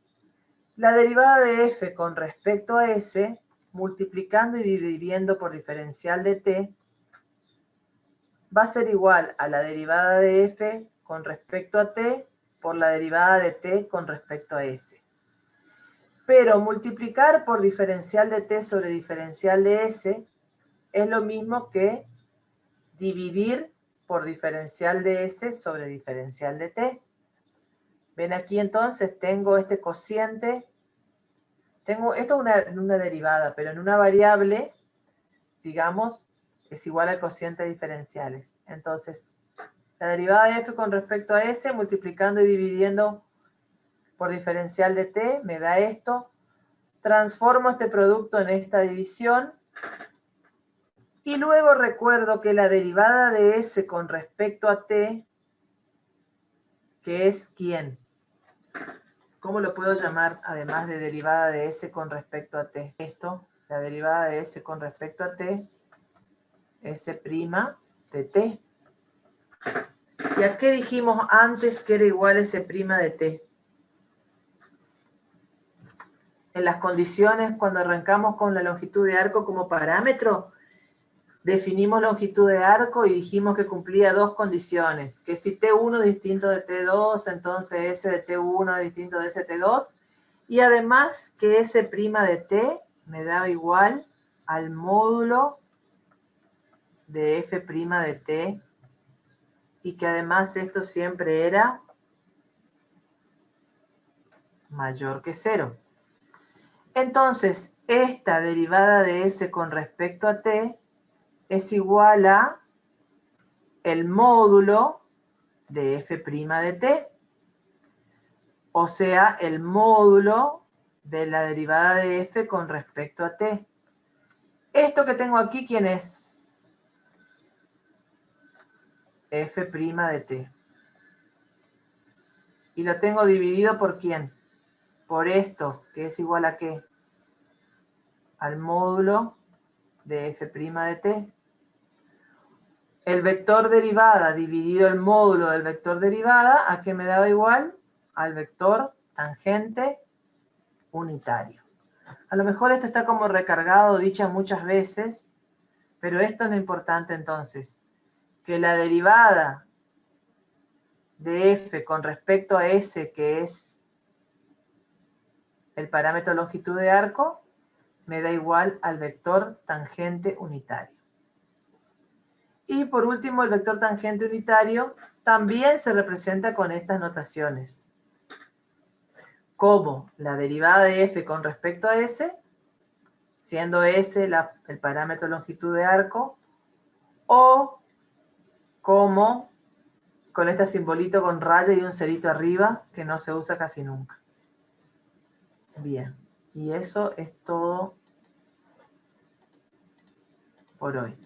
la derivada de f con respecto a s, multiplicando y dividiendo por diferencial de t, va a ser igual a la derivada de f con respecto a t por la derivada de t con respecto a s. Pero multiplicar por diferencial de t sobre diferencial de s es lo mismo que dividir por diferencial de s sobre diferencial de t. Ven aquí entonces, tengo este cociente, esto es una derivada, pero en una variable, digamos, es igual al cociente de diferenciales. Entonces, la derivada de f con respecto a s, multiplicando y dividiendo por diferencial de t, me da esto. Transformo este producto en esta división Y luego recuerdo que la derivada de S con respecto a t, que es ¿quién? ¿Cómo lo puedo llamar además de derivada de S con respecto a t? Esto, la derivada de S con respecto a t, S' de t. ¿Y a qué dijimos antes que era igual S' de t? En las condiciones, cuando arrancamos con la longitud de arco como parámetro, definimos longitud de arco y dijimos que cumplía dos condiciones, que si T1 es distinto de T2, entonces S de T1 es distinto de S de T2, y además que S' de T me daba igual al módulo de F' de T, y que además esto siempre era mayor que 0. Entonces, esta derivada de S con respecto a T es igual a el módulo de F' de T, o sea, el módulo de la derivada de F con respecto a T. Esto que tengo aquí, ¿quién es? F' de T. Y lo tengo dividido por ¿quién? Por esto, que es igual a ¿qué? Al módulo de F' de T. El vector derivada dividido el módulo del vector derivada, ¿a qué me daba igual? Al vector tangente unitario. A lo mejor esto está como recargado, dicha muchas veces, pero esto es lo importante entonces, que la derivada de f con respecto a s, que es el parámetro longitud de arco, me da igual al vector tangente unitario. Y por último, el vector tangente unitario también se representa con estas notaciones, como la derivada de f con respecto a s, siendo s el parámetro longitud de arco, o como con este simbolito con raya y un cerito arriba, que no se usa casi nunca. Bien, y eso es todo por hoy.